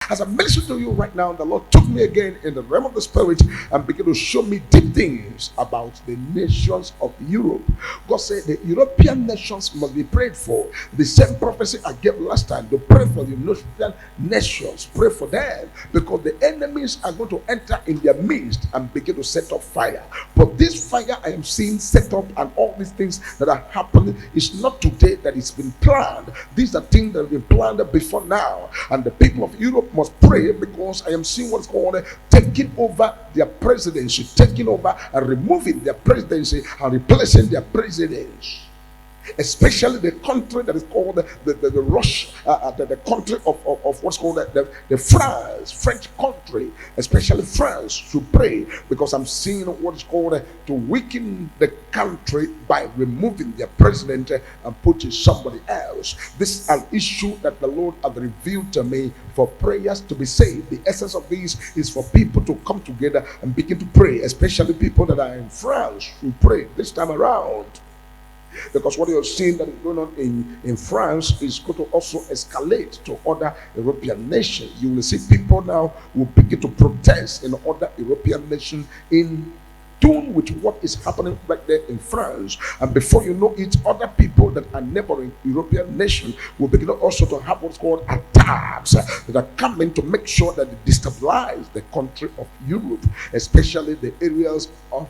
As I minister to you right now, the Lord took me again in the realm of the spirit and began to show me deep things about the nations of Europe. God said the European nations must be prayed for. The same prophecy I gave last time, to pray for the European nations, pray for them, because the enemies are going to enter in their midst and begin to set up fire. But this fire I am seeing set up and all these things that are happening is not today that it's been planned. These are things that have been planned before now. And the people of Europe must pray, because I am seeing what's going on, taking over their presidency, taking over and removing their presidency and replacing their presidents. Especially the country that is called the Russia, the country of what's called the French country. Especially France should pray, because I'm seeing what is called to weaken the country by removing their president and putting somebody else. This is an issue that the Lord has revealed to me for prayers to be saved. The essence of this is for people to come together and begin to pray, especially people that are in France should pray this time around. Because what you're seeing that is going on in France is going to also escalate to other European nations. You will see people now will begin to protest in other European nations in tune with what is happening right there in France. And before you know it, other people that are neighboring European nations will begin also to have what's called attacks that are coming to make sure that they destabilize the country of Europe, especially the areas of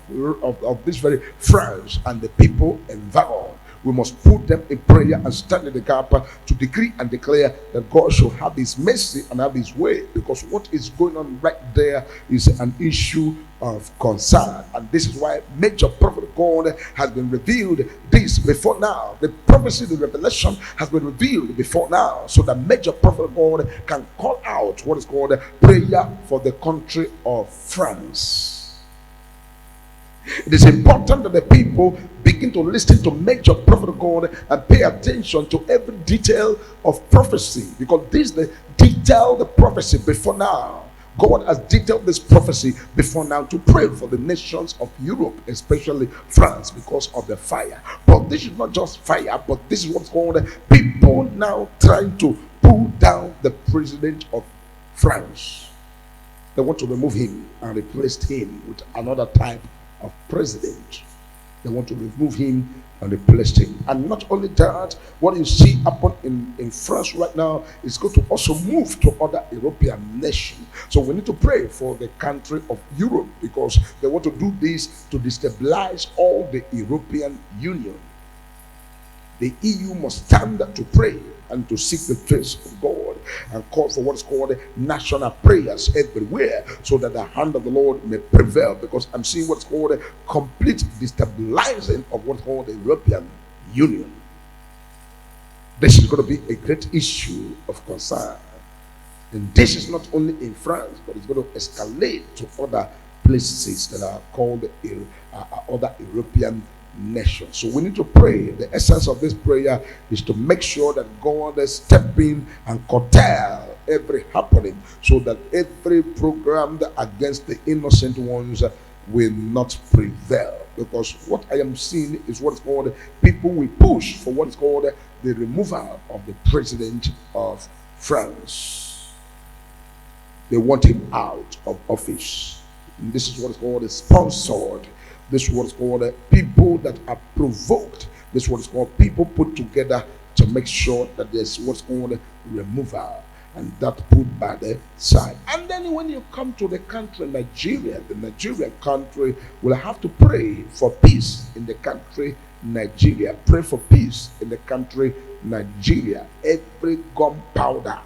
this very France and the people involved. We must put them in prayer and stand in the gap to decree and declare that God should have his mercy and have his way, because what is going on right there is an issue of concern. And this is why major prophet God has been revealed this before now. The prophecy, the revelation has been revealed before now, so that major prophet God can call out what is called prayer for the country of France. It is important that the people begin to listen to major prophet of God and pay attention to every detail of prophecy, because this is the detailed prophecy before now. God has detailed this prophecy before now to pray for the nations of Europe, especially France, because of the fire. But this is not just fire, but this is what's called people now trying to pull down the president of France. They want to remove him and replace him with another type of president. They want to remove him and replace him. And not only that, what you see happen in France right now is going to also move to other European nations. So we need to pray for the country of Europe, because they want to do this to destabilize all the European Union. The EU must stand to pray and to seek the face of God and call for what is called national prayers everywhere, so that the hand of the Lord may prevail. Because I'm seeing what's called complete destabilizing of what's called the European Union. This is going to be a great issue of concern. And this is not only in France, but it's going to escalate to other places that are called other European nations. So we need to pray. The essence of this prayer is to make sure that God is stepping and curtail every happening, so that every program against the innocent ones will not prevail. Because what I am seeing is what is called people will push for what is called the removal of the president of France. They want him out of office. And this is what is called sponsored. This is what is called people that are provoked. This is what is called people put together to make sure that there's what's called removal, and that put by the side. And then when you come to the country Nigeria, the Nigerian country will have to pray for peace in the country Nigeria. Pray for peace in the country Nigeria. Every gunpowder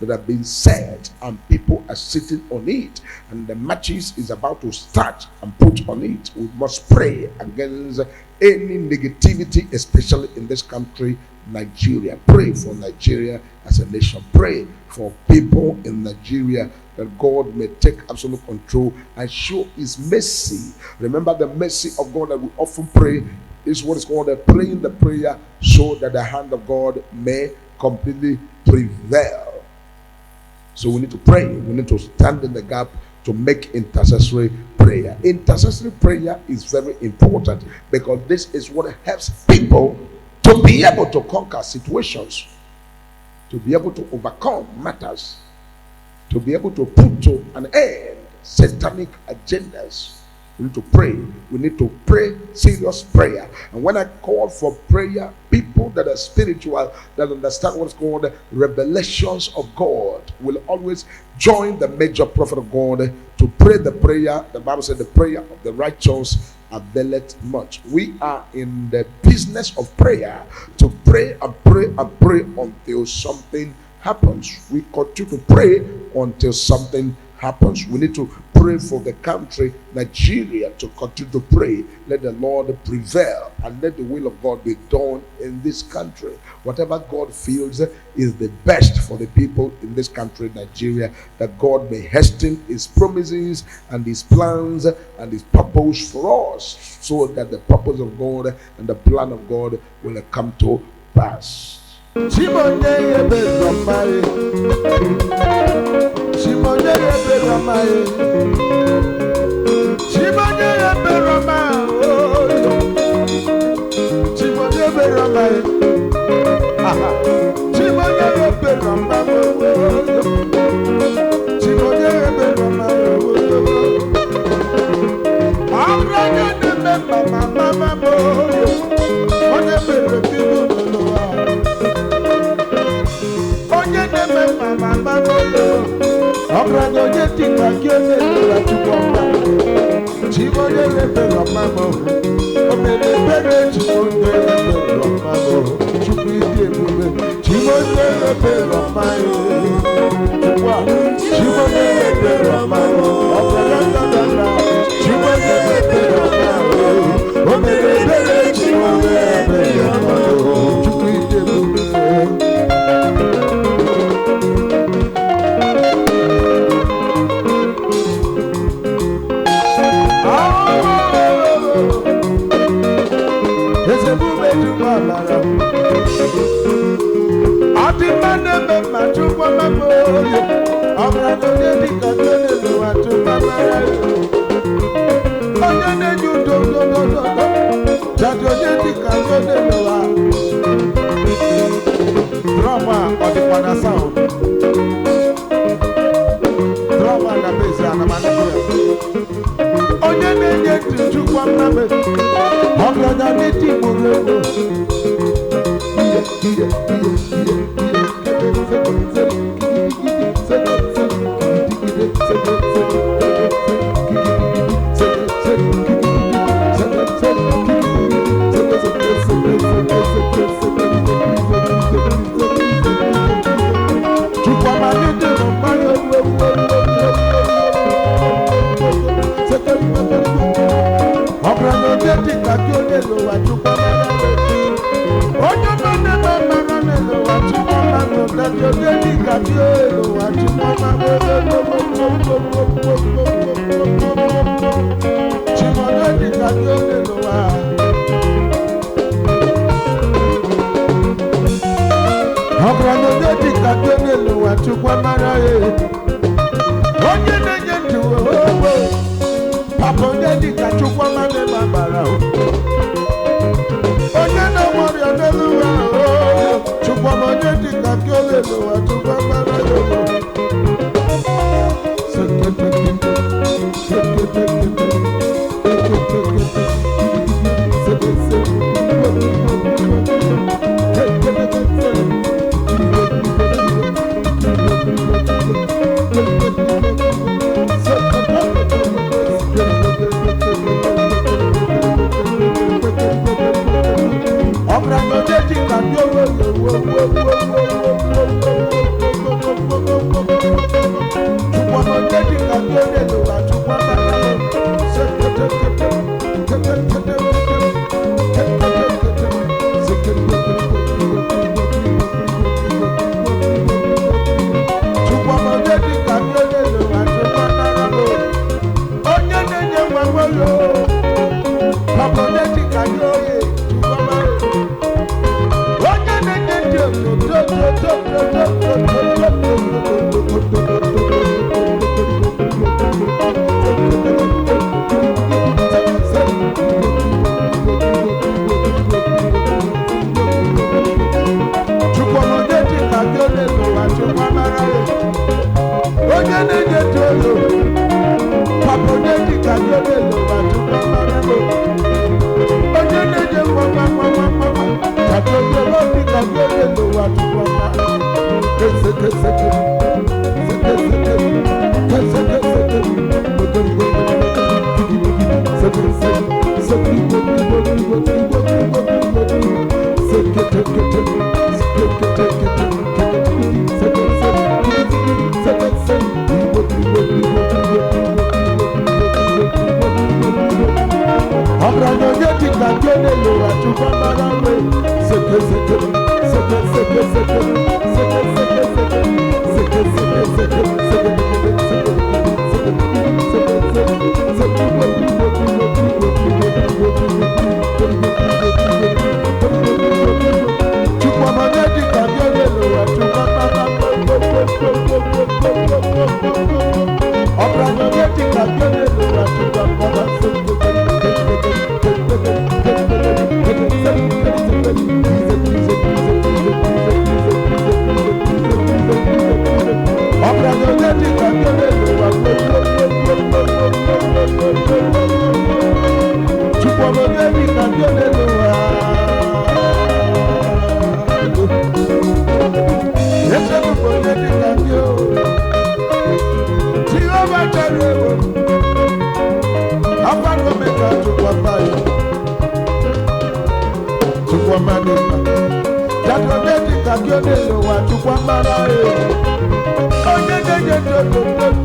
that have been set and people are sitting on it, and the matches is about to start and put on it, we must pray against any negativity, especially in this country Nigeria. Pray for Nigeria as a nation. Pray for people in Nigeria, that God may take absolute control and show his mercy. Remember, the mercy of God that we often pray is what is called praying the prayer, so that the hand of God may completely prevail. So we need to pray. We need to stand in the gap to make intercessory prayer. Intercessory prayer is very important, because this is what helps people to be able to conquer situations. to be able to overcome matters, to be able to put to an end satanic agendas. We need to pray. We need to pray serious prayer. And when I call for prayer, people that are spiritual, that understand what's called revelations of God, will always join the major prophet of God to pray the prayer. The Bible said the prayer of the righteous availeth much. We are in the business of prayer, to pray and pray and pray until something happens. We continue to pray until something happens. We need to pray for the country Nigeria, to continue to pray. Let the Lord prevail and let the will of God be done in this country. Whatever God feels is the best for the people in this country Nigeria, that God may hasten his promises and his plans and his purpose for us, so that the purpose of God and the plan of God will come to pass.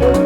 Onye